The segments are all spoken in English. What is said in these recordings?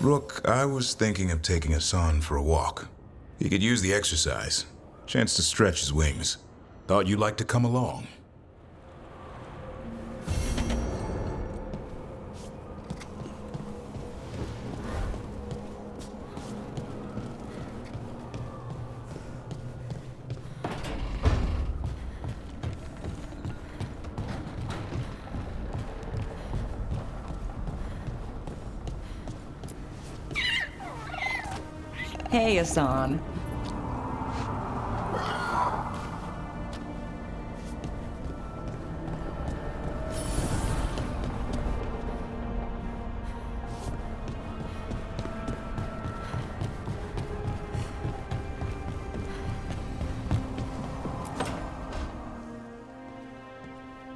Rook, I was thinking of taking Hassan for a walk. He could use the exercise. Chance to stretch his wings. Thought you'd like to come along. Hey, Hassan.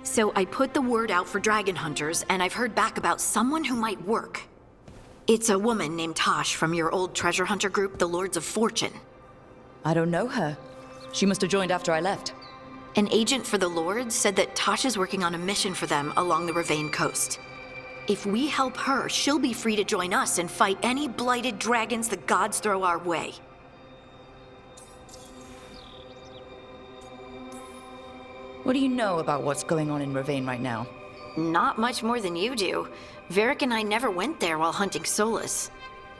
So I put the word out for dragon hunters, and I've heard back about someone who might work. It's a woman named Tosh from your old treasure hunter group, the Lords of Fortune. I don't know her. She must have joined after I left. An agent for the Lords said that Tosh is working on a mission for them along the Ravane coast. If we help her, she'll be free to join us and fight any blighted dragons the gods throw our way. What do you know about what's going on in Ravane right now? Not much more than you do. Varric and I never went there while hunting Solus.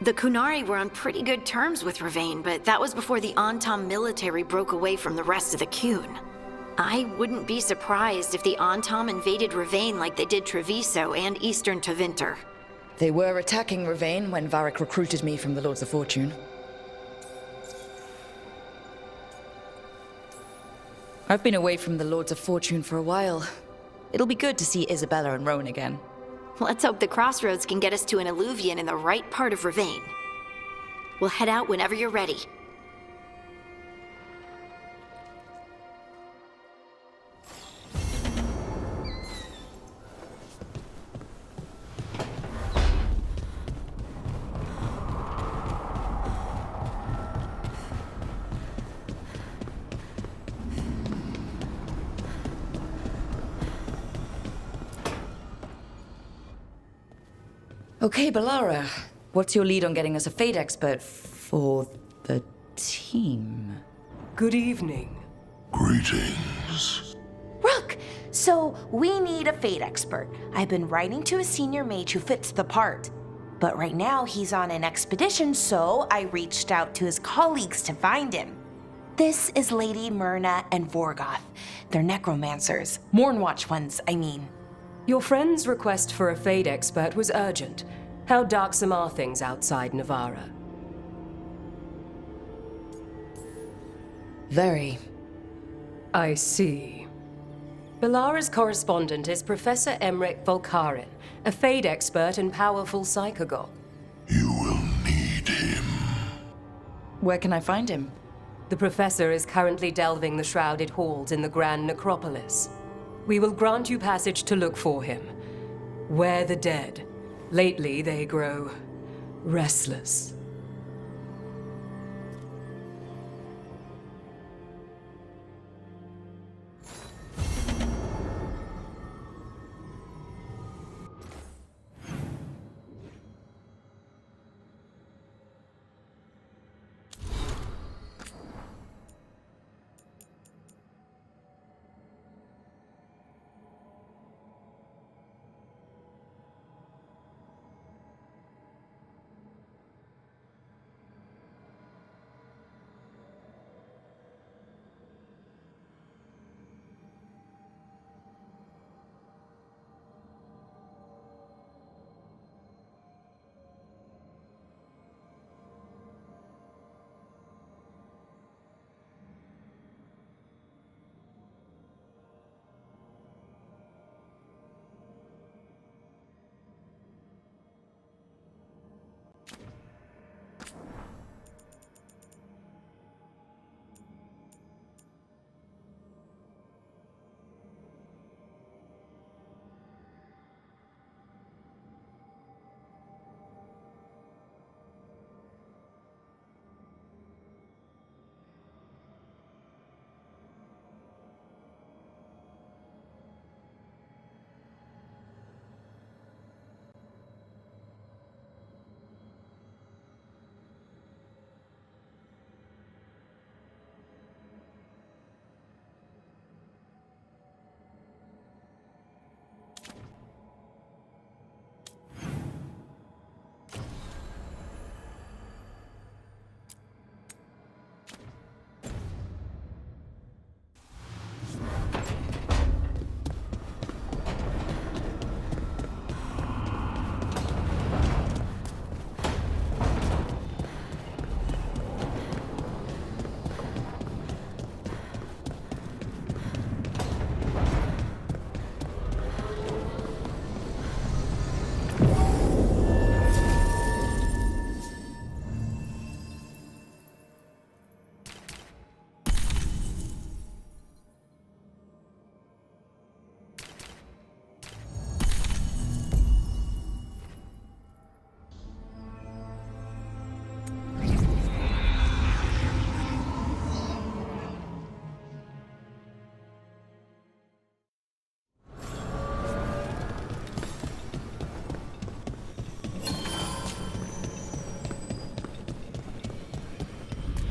The Kunari were on pretty good terms with Ravane, but that was before the Antam military broke away from the rest of the Kun. I wouldn't be surprised if the Antam invaded Ravane like they did Treviso and Eastern Tevinter. They were attacking Ravane when Varric recruited me from the Lords of Fortune. I've been away from the Lords of Fortune for a while. It'll be good to see Isabella and Rowan again. Let's hope the crossroads can get us to an alluvion in the right part of Ravane. We'll head out whenever you're ready. Okay, Balara. What's your lead on getting us a Fate expert for the team? Good evening. Greetings. Rook! So, we need a Fate expert. I've been writing to a senior mage who fits the part. But right now, he's on an expedition, so I reached out to his colleagues to find him. This is Lady Myrna and Vorgoth. They're necromancers. Mournwatch ones, I mean. Your friend's request for a Fade expert was urgent. How darksome are things outside Navarra? Very. I see. Balara's correspondent is Professor Emric Volkarin, a Fade expert and powerful psychagogue. You will need him. Where can I find him? The professor is currently delving the shrouded halls in the Grand Necropolis. We will grant you passage to look for him. Where the dead. Lately, they grow restless.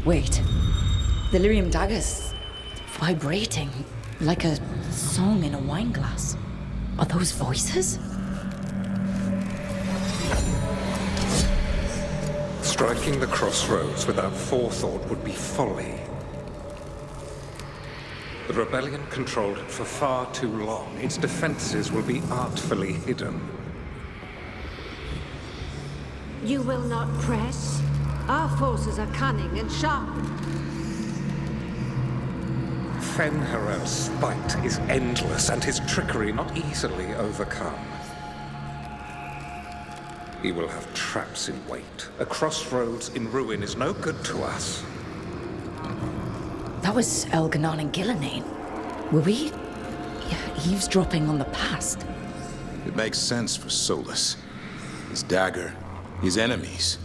Wait. The lyrium dagger's vibrating like a song in a wine glass. Are those voices? Striking the crossroads without forethought would be folly. The rebellion controlled it for far too long. Its defenses will be artfully hidden. You will not press? Our forces are cunning and sharp. Fen'Harel's spite is endless, and his trickery not easily overcome. He will have traps in wait. A crossroads in ruin is no good to us. That was Elganon and Gillenane. Were we eavesdropping on the past? It makes sense for Solus. His dagger, his enemies,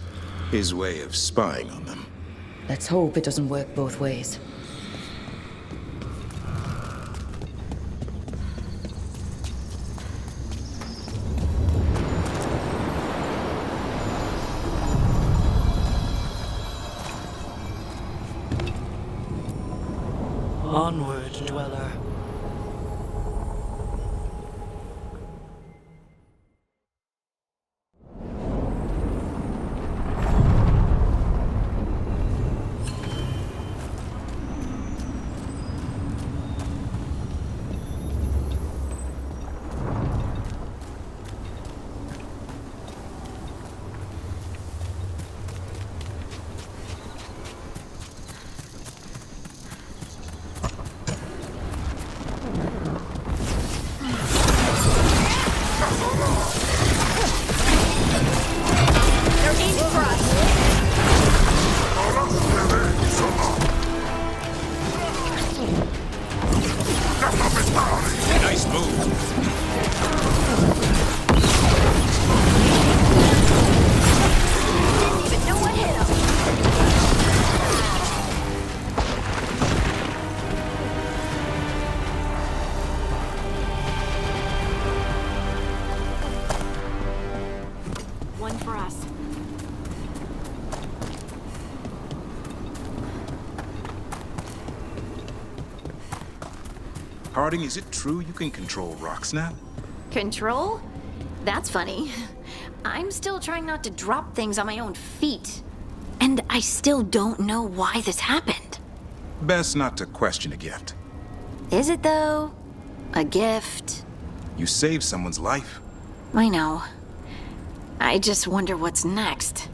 his way of spying on them. Let's hope it doesn't work both ways. Onward, Dweller. Nice move. Didn't even know what hit him. One for us. Harding, is it true you can control Rocksnap? Control? That's funny. I'm still trying not to drop things on my own feet. And I still don't know why this happened. Best not to question a gift. Is it though? A gift? You saved someone's life. I know. I just wonder what's next.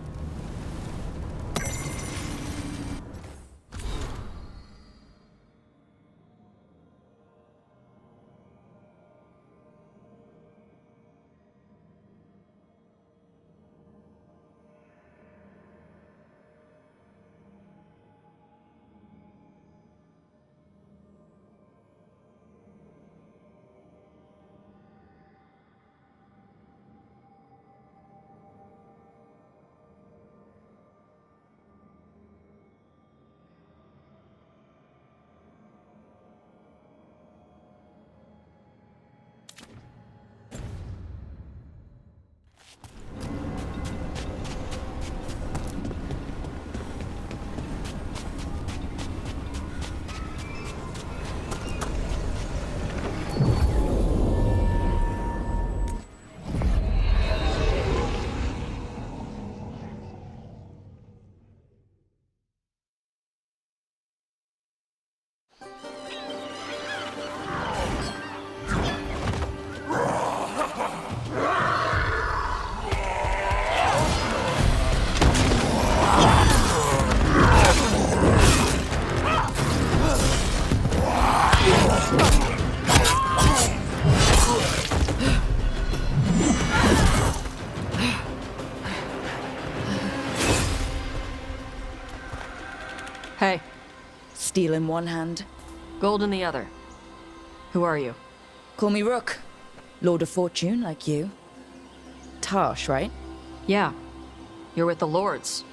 Hey, Steel in one hand. gold in the other. Who are you? Call me Rook. Lord of Fortune, like you. Tarsh, right? Yeah, you're with the Lords.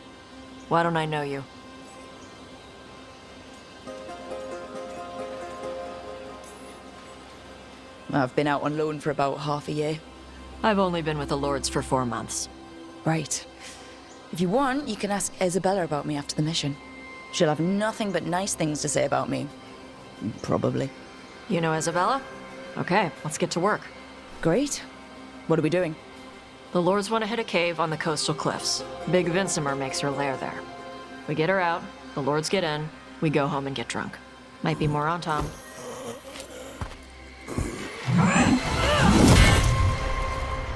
Why don't I know you? I've been out on loan for about half a year. I've only been with the Lords for 4 months. Right. If you want, you can ask Isabella about me after the mission. She'll have nothing but nice things to say about me. Probably. You know Isabella? Okay, let's get to work. Great. What are we doing? The Lords want to hit a cave on the coastal cliffs. Big Vincimer makes her lair there. We get her out, the Lords get in, we go home and get drunk. Might be more on Tom.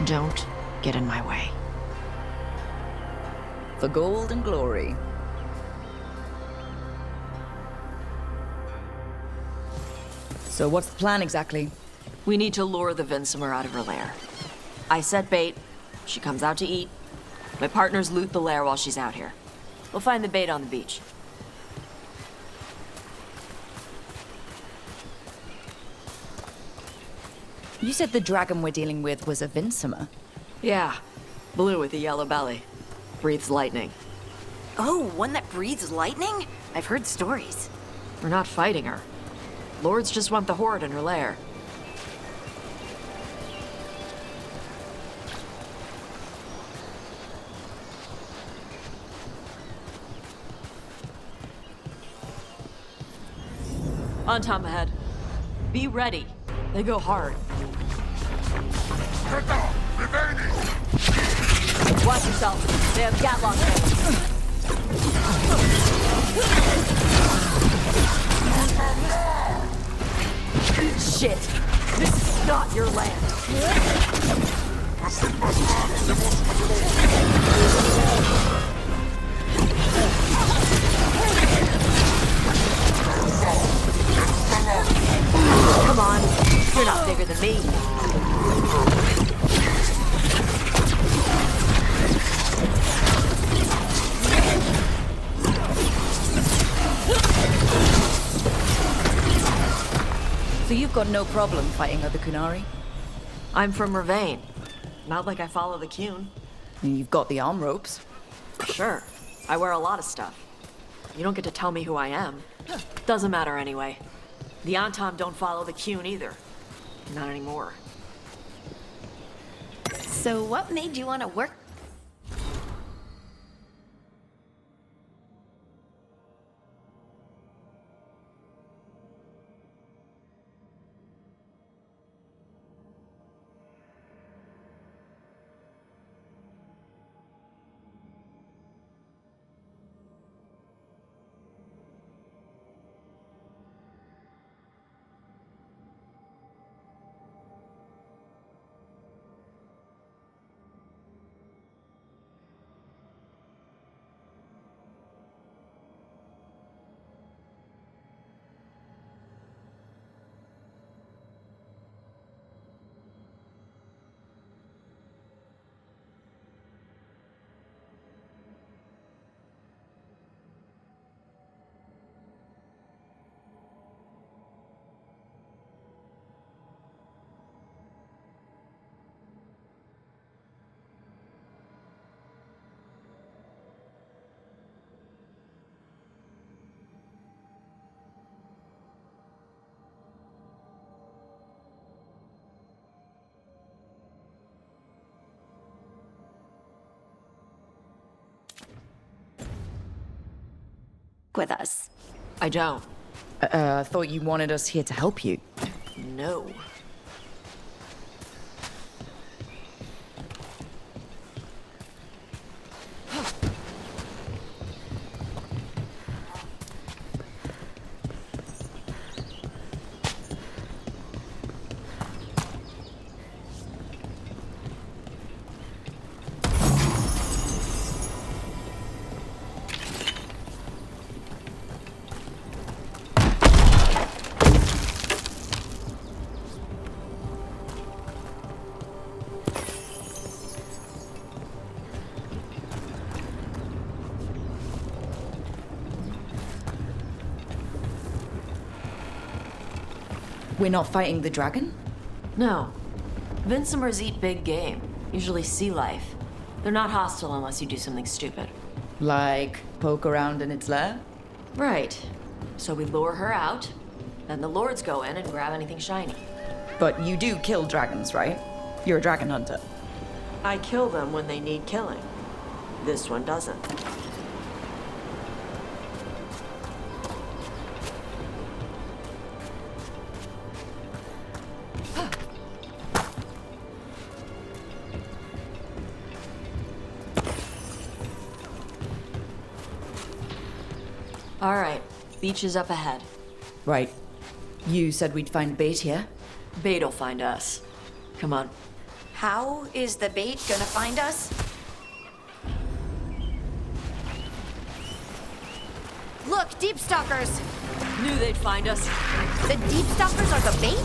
Don't get in my way. For gold and glory. So what's the plan exactly? We need to lure the Vincimer out of her lair. I set bait, she comes out to eat. My partners loot the lair while she's out here. We'll find the bait on the beach. You said the dragon we're dealing with was a Vincimer. Yeah, blue with a yellow belly. Breathes lightning. Oh, one that breathes lightning? I've heard stories. We're not fighting her. Lords just want the horde in her lair. On Tom ahead. Be ready. They go hard. Watch yourself. They have Gatlock guns. Shit. This is not your land. Come on. You're not bigger than me. So you've got no problem fighting other Kunari? I'm from Ravain. Not like I follow the Qun. You've got the arm ropes. Sure. I wear a lot of stuff. You don't get to tell me who I am. Doesn't matter anyway. The Antom don't follow the Qun either. Not anymore. So what made you want to work? With us. I don't. I thought you wanted us here to help you. No. We're not fighting the dragon? No. Vincimers eat big game, usually sea life. They're not hostile unless you do something stupid. Like poke around in its lair? Right. So we lure her out, then the Lords go in and grab anything shiny. But you do kill dragons, right? You're a dragon hunter. I kill them when they need killing. This one doesn't. All right, beach is up ahead. Right. You said we'd find bait here. Bait'll find us. Come on. How is the bait gonna find us? Look, deep stalkers! Knew they'd find us. The deep stalkers are the bait?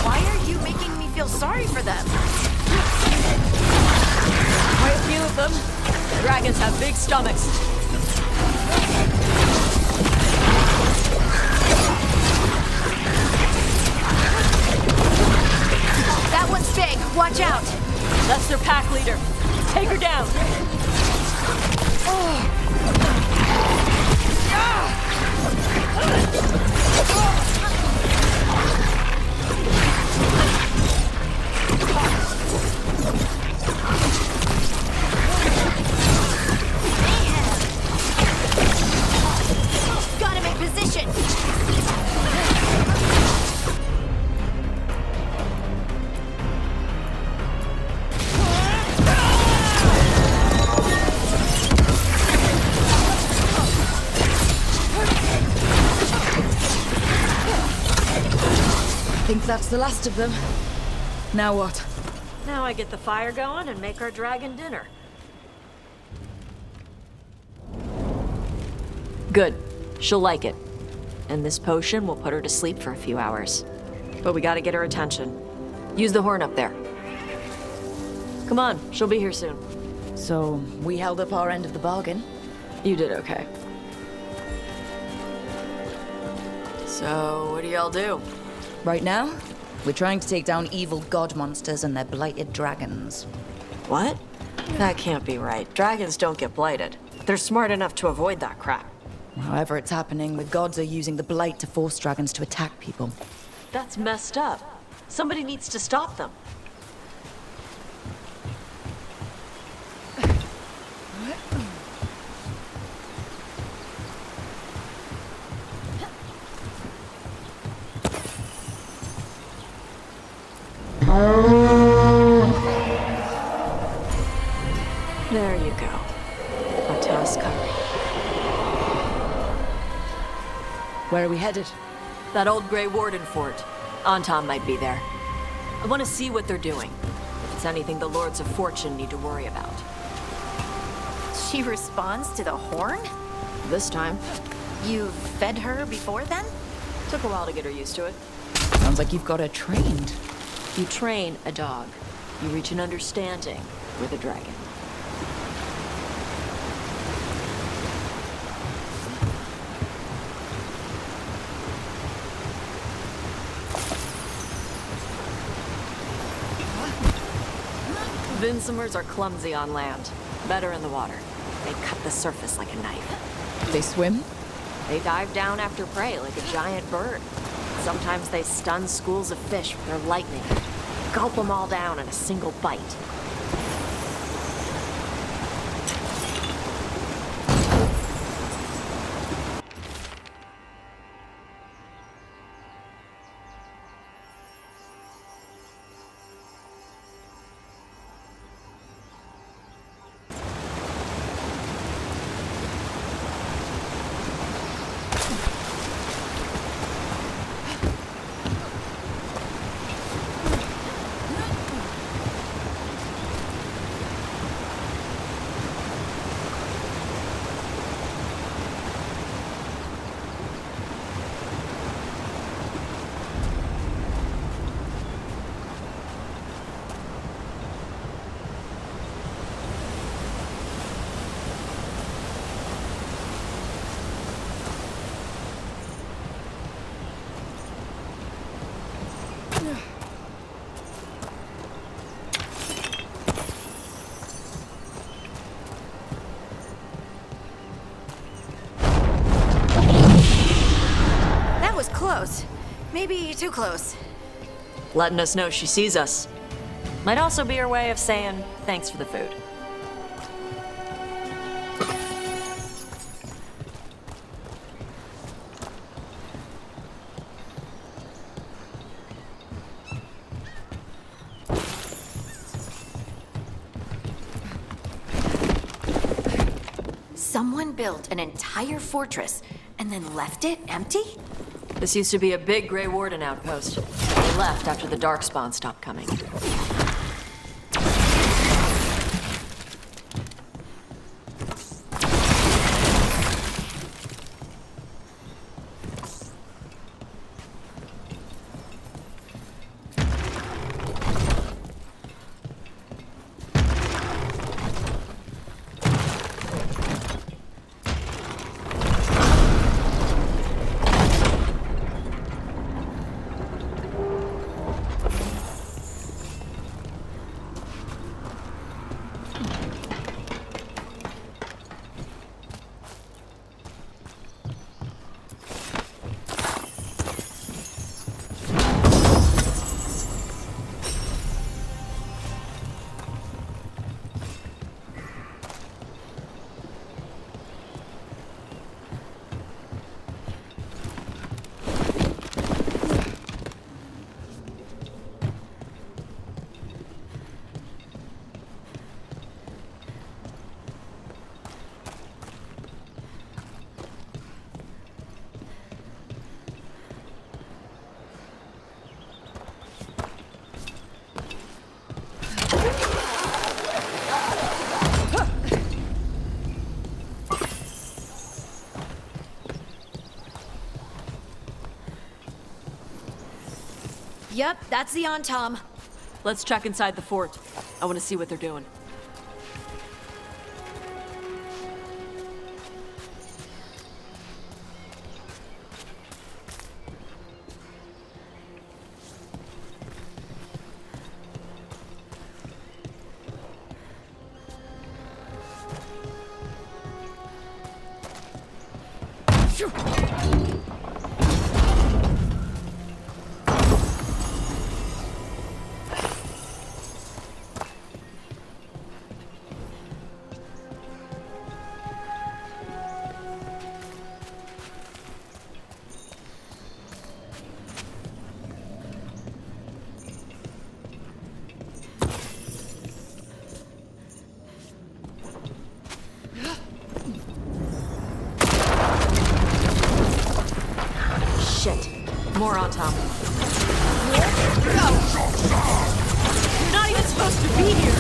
Why are you making me feel sorry for them? Quite a few of them. Dragons have big stomachs. That one's big. Watch out. That's their pack leader. Take her down. Got him in position. Think that's the last of them. Now what? Now I get the fire going and make our dragon dinner. Good. She'll like it. And this potion will put her to sleep for a few hours. But we gotta get her attention. Use the horn up there. Come on, she'll be here soon. So, we held up our end of the bargain. You did okay. So, what do y'all do? Right now, we're trying to take down evil god monsters and their blighted dragons. What? That can't be right. Dragons don't get blighted. They're smart enough to avoid that crap. However it's happening, the gods are using the blight to force dragons to attack people. That's messed up. Somebody needs to stop them. There you go. A task covered. Where are we headed? That old Grey Warden fort. Anton might be there. I want to see what they're doing. If it's anything the Lords of Fortune need to worry about. She responds to the horn? This time, You've fed her before then? took a while to get her used to it. Sounds like you've got her trained. You train a dog. You reach an understanding with a dragon. Vinsomers are clumsy on land, better in the water. They cut the surface like a knife. They swim? They dive down after prey like a giant bird. Sometimes they stun schools of fish with their lightning. Gulp them all down in a single bite. That was close. Maybe too close. Letting us know she sees us. Might also be her way of saying thanks for the food. Someone built an entire fortress and then left it empty? This used to be a big Grey Warden outpost. They left after the Darkspawn stopped coming. Yep, that's the Tom. Let's check inside the fort. I want to see what they're doing. Shit. More on Tom. You're not even supposed to be here!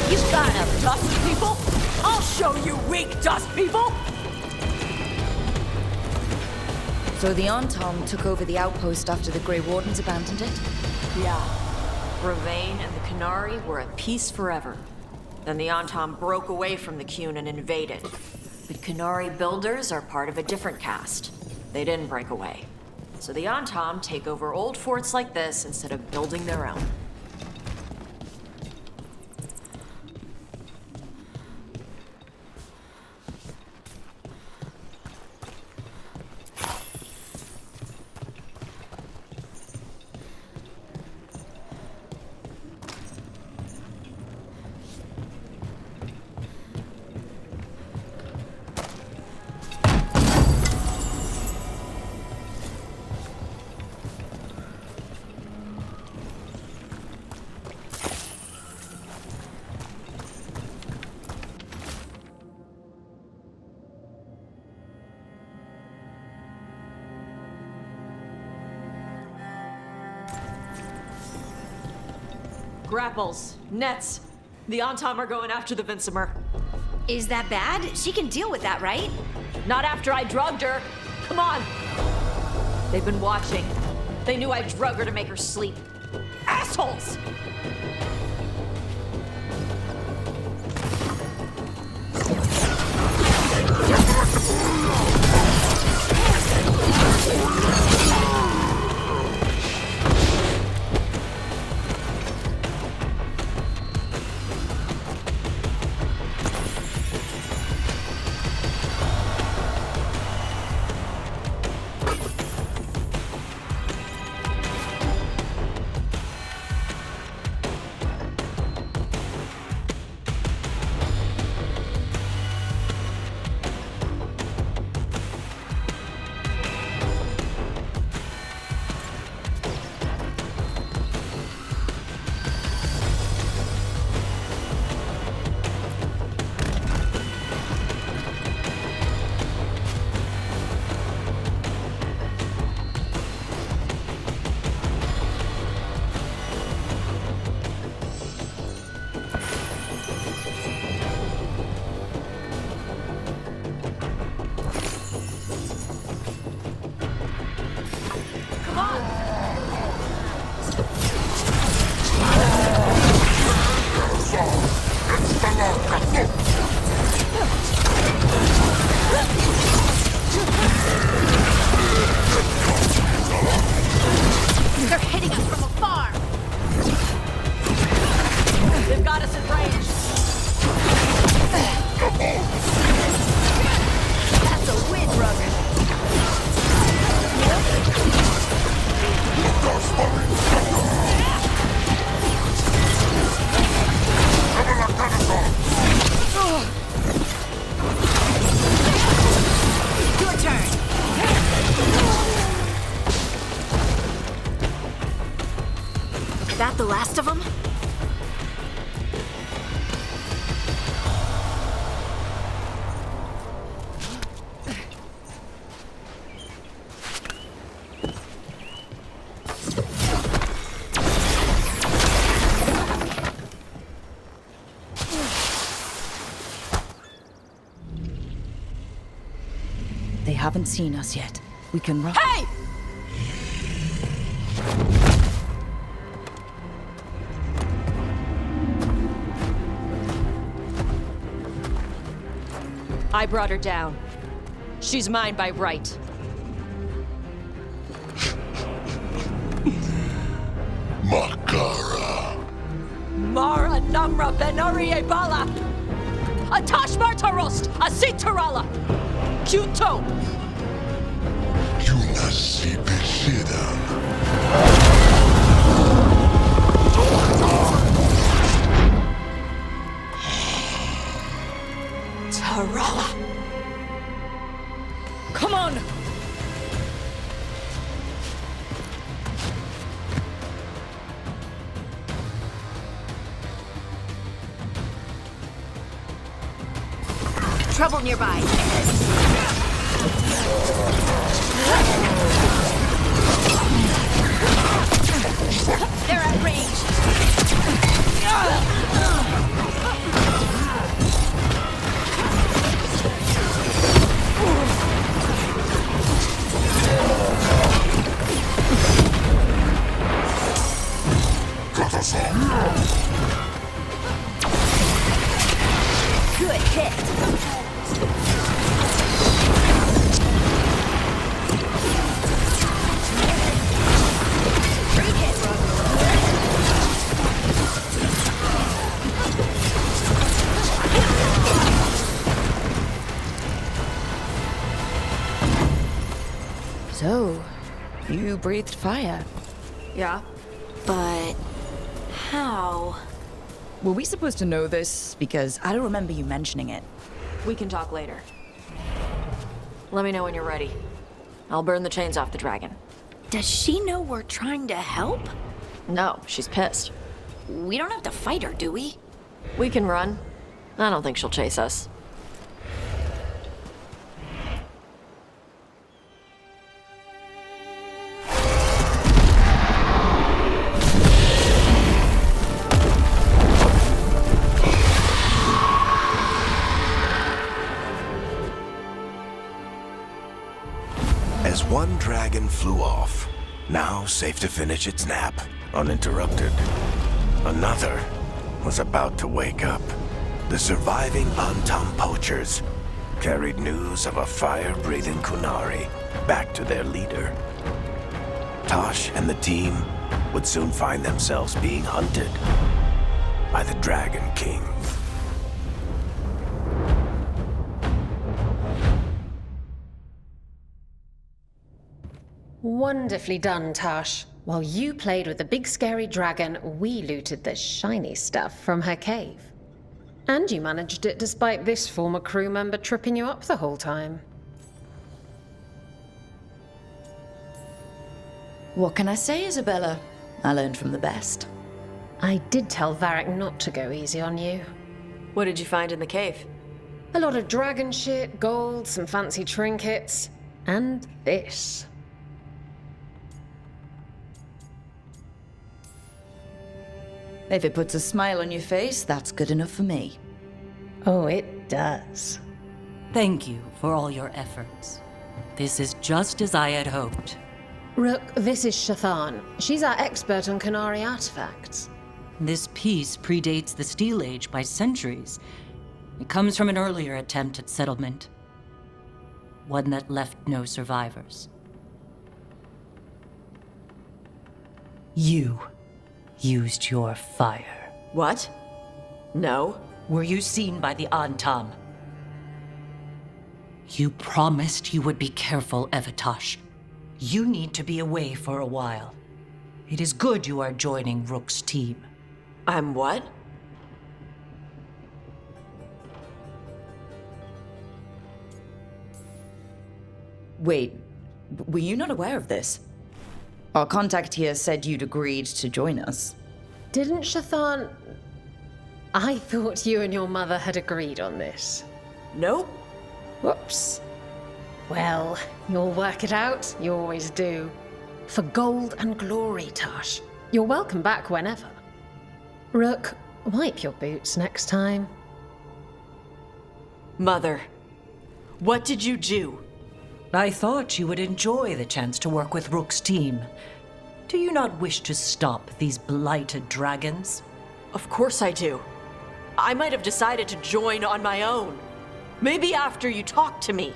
You got enough dust people? I'll show you weak dust people! So the Tom took over the outpost after the Grey Wardens abandoned it? Yeah. Ravain and the Qunari were at peace forever. Then the Tom broke away from the Qun and invaded. But Qunari builders are part of a different caste. They didn't break away. So the Tom take over old forts like this instead of building their own. Grapples, nets. The Tom are going after the Vincemer. Is that bad? She can deal with that, right? Not after I drugged her. Come on. They've been watching. They knew I drug her to make her sleep. Assholes! that the last of them? They haven't seen us yet. We can run. Hey! I brought her down. She's mine by right. Makara. Mara Namra Benarie Bala! Atash Martarost! Asitarala! Kyuto! Tarala! Come on! Trouble nearby. They're at range. Good hit. So, you breathed fire. Yeah? But how? Were we supposed to know this? Because I don't remember you mentioning it. We can talk later. Let me know when you're ready. I'll burn the chains off the dragon. Does she know we're trying to help? No, she's pissed. We don't have to fight her, do we? We can run. I don't think she'll chase us. As one dragon flew off, now safe to finish its nap, uninterrupted, another was about to wake up. The surviving Antam poachers carried news of a fire-breathing Kunari back to their leader. Tosh and the team would soon find themselves being hunted by the Dragon King. Wonderfully done, Tash. While you played with the big scary dragon, we looted the shiny stuff from her cave. And you managed it despite this former crew member tripping you up the whole time. What can I say, Isabella? I learned from the best. I did tell Varric not to go easy on you. What did you find in the cave? A lot of dragon shit, gold, some fancy trinkets, and this. If it puts a smile on your face, that's good enough for me. Oh, it does. Thank you for all your efforts. This is just as I had hoped. Rook, this is Shathan. She's our expert on Kunari artifacts. This piece predates the Steel Age by centuries. It comes from an earlier attempt at settlement. One that left no survivors. You used your fire. What? No. Were you seen by the Antam? You promised you would be careful, Evatosh. You need to be away for a while. It is good you are joining Rook's team. I'm what? Wait, were you not aware of this? Our contact here said you'd agreed to join us. Didn't Shathan... I thought you and your mother had agreed on this. Nope. Whoops. Well, you'll work it out. You always do. For gold and glory, Tosh. You're welcome back whenever. Rook, wipe your boots next time. Mother, what did you do? I thought you would enjoy the chance to work with Rook's team. Do you not wish to stop these blighted dragons? Of course I do. I might have decided to join on my own. Maybe after you talked to me.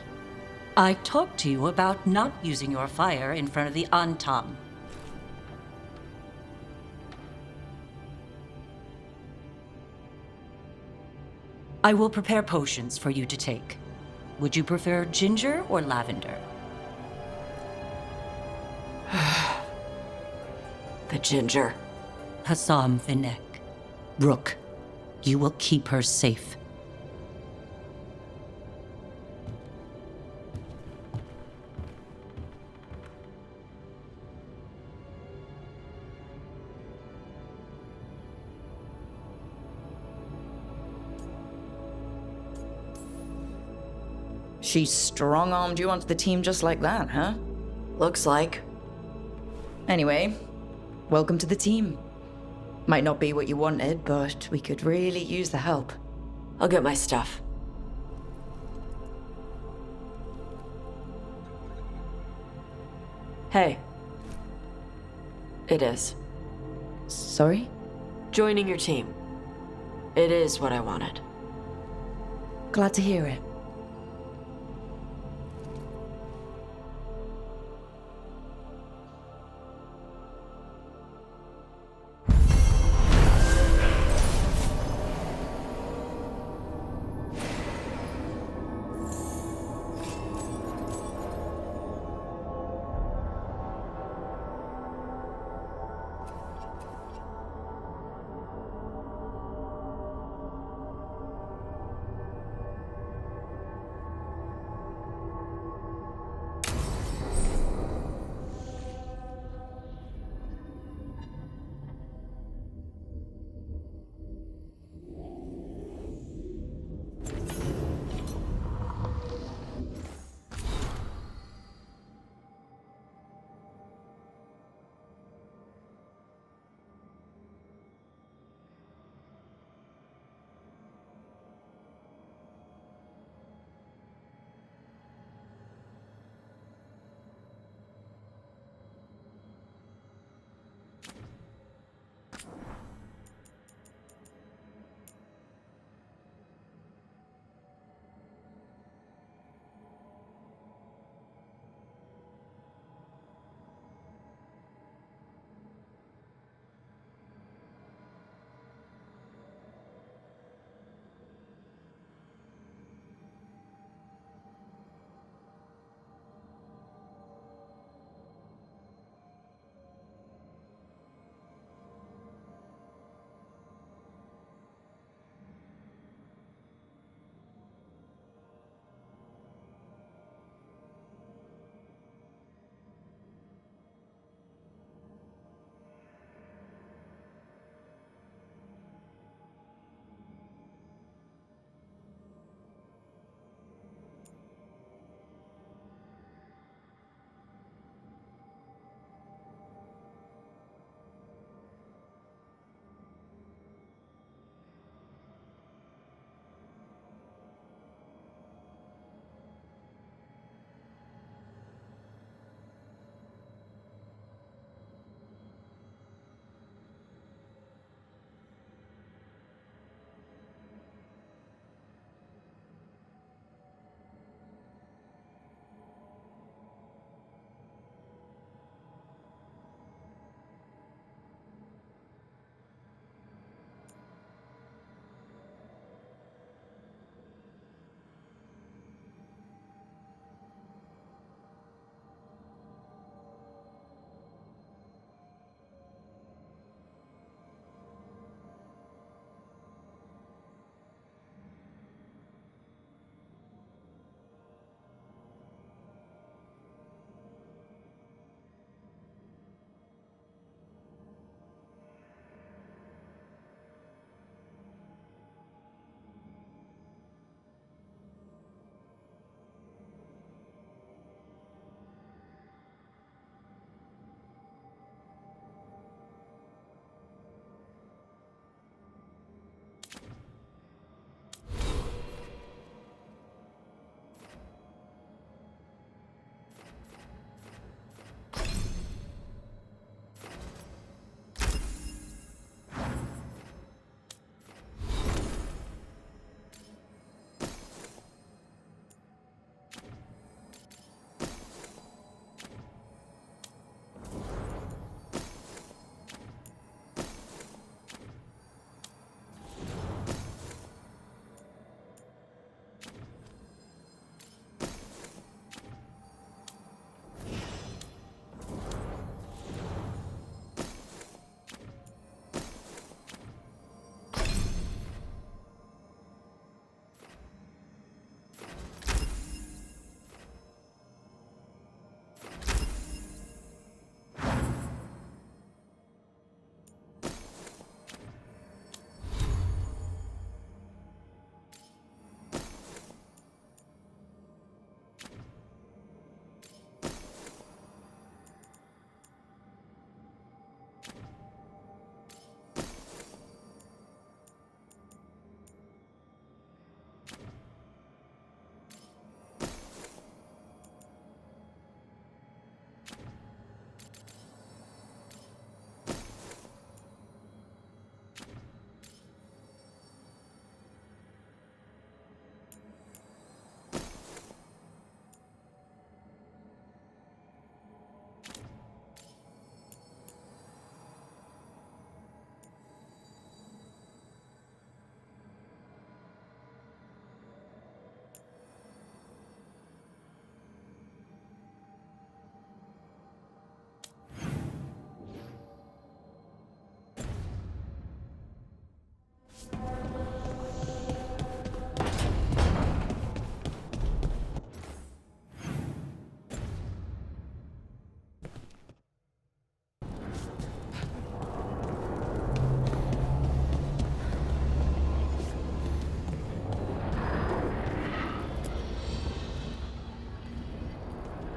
I talked to you about not using your fire in front of the Antam. I will prepare potions for you to take. Would you prefer ginger or lavender? The ginger. Hassam Vinek. Rook, you will keep her safe. She strong-armed you onto the team just like that, huh? Looks like. Anyway, welcome to the team. Might not be what you wanted, but we could really use the help. I'll get my stuff. Hey. It is. Sorry? Joining your team. It is what I wanted. Glad to hear it.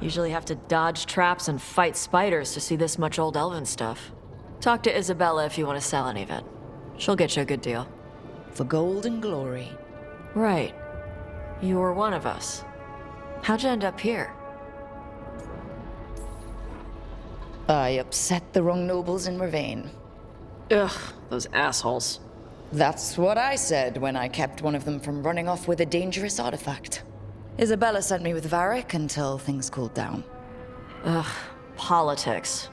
Usually have to dodge traps and fight spiders to see this much old elven stuff. Talk to Isabella if you want to sell any of it. She'll get you a good deal. For gold and glory. Right. You were one of us. How'd you end up here? I upset the wrong nobles in Ravane. Ugh, those assholes. That's what I said when I kept one of them from running off with a dangerous artifact. Isabella sent me with Varric until things cooled down. Ugh, politics.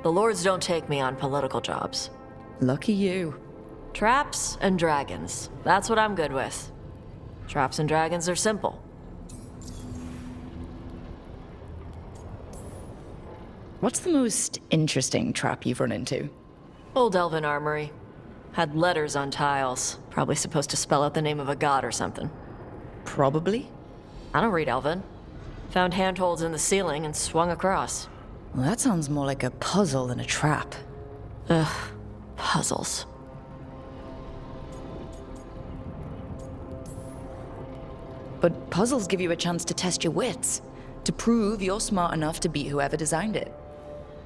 The lords don't take me on political jobs. Lucky you. Traps and dragons. That's what I'm good with. Traps and dragons are simple. What's the most interesting trap you've run into? Old elven armory. Had letters on tiles. Probably supposed to spell out the name of a god or something. Probably. I don't read elven. Found handholds in the ceiling and swung across. Well, that sounds more like a puzzle than a trap. Ugh, puzzles. But puzzles give you a chance to test your wits, to prove you're smart enough to beat whoever designed it.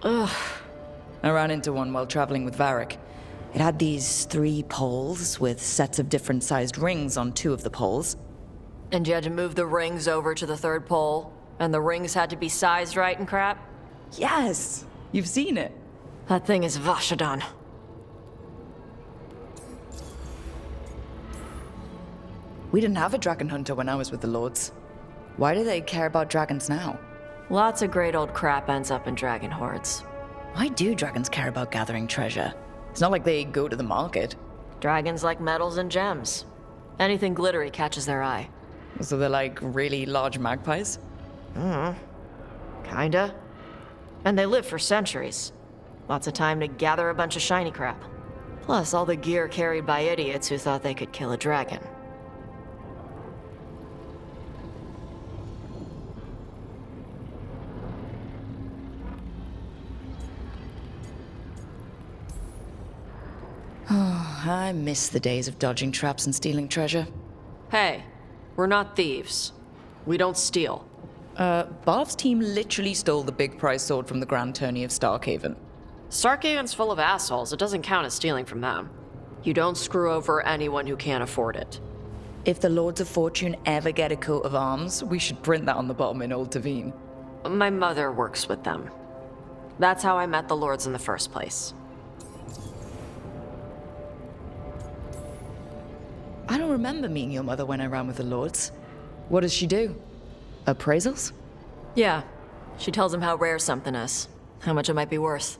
Ugh. I ran into one while traveling with Varric. It had these 3 poles with sets of different sized rings on 2 of the poles. And you had to move the rings over to the 3rd pole, and the rings had to be sized right and crap? Yes! You've seen it. That thing is Vashadan. We didn't have a dragon hunter when I was with the lords. Why do they care about dragons now? Lots of great old crap ends up in dragon hordes. Why do dragons care about gathering treasure? It's not like they go to the market. Dragons like metals and gems. Anything glittery catches their eye. So they're like really large magpies? Kinda. And they live for centuries. Lots of time to gather a bunch of shiny crap. Plus all the gear carried by idiots who thought they could kill a dragon. I miss the days of dodging traps and stealing treasure. Hey, we're not thieves. We don't steal. Barb's team literally stole the big prize sword from the Grand Tourney of Starkhaven. Starkhaven's full of assholes. It doesn't count as stealing from them. You don't screw over anyone who can't afford it. If the Lords of Fortune ever get a coat of arms, we should print that on the bottom in Old Tavine. My mother works with them. That's how I met the lords in the first place. I don't remember meeting your mother when I ran with the Lords. What does she do? Appraisals? Yeah. She tells them how rare something is, how much it might be worth.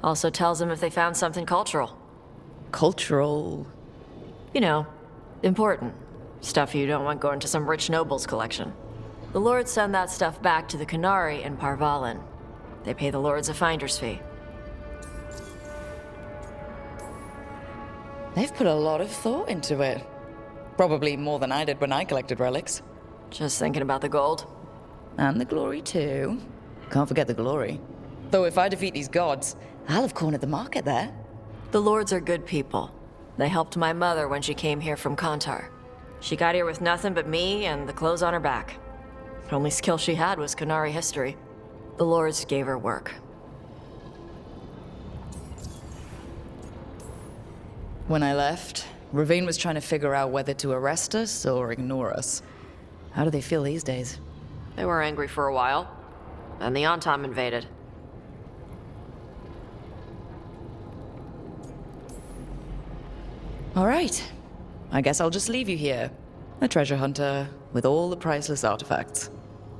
Also tells them if they found something cultural. Cultural? You know, important. Stuff you don't want going to some rich noble's collection. The lords send that stuff back to the Kunari in Parvalin. They pay the lords a finder's fee. They've put a lot of thought into it. Probably more than I did when I collected relics. Just thinking about the gold. And the glory, too. Can't forget the glory. Though if I defeat these gods, I'll have cornered the market there. The lords are good people. They helped my mother when she came here from Kantar. She got here with nothing but me and the clothes on her back. The only skill she had was Kunari history. The lords gave her work. When I left, Ravane was trying to figure out whether to arrest us or ignore us. How do they feel these days? They were angry for a while. Then the Antom invaded. All right. I guess I'll just leave you here. A treasure hunter with all the priceless artifacts.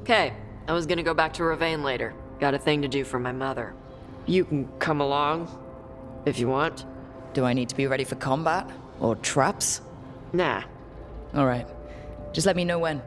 Okay, I was gonna go back to Ravane later. Got a thing to do for my mother. You can come along, if you want. Do I need to be ready for combat? Or traps? Nah. All right. Just let me know when.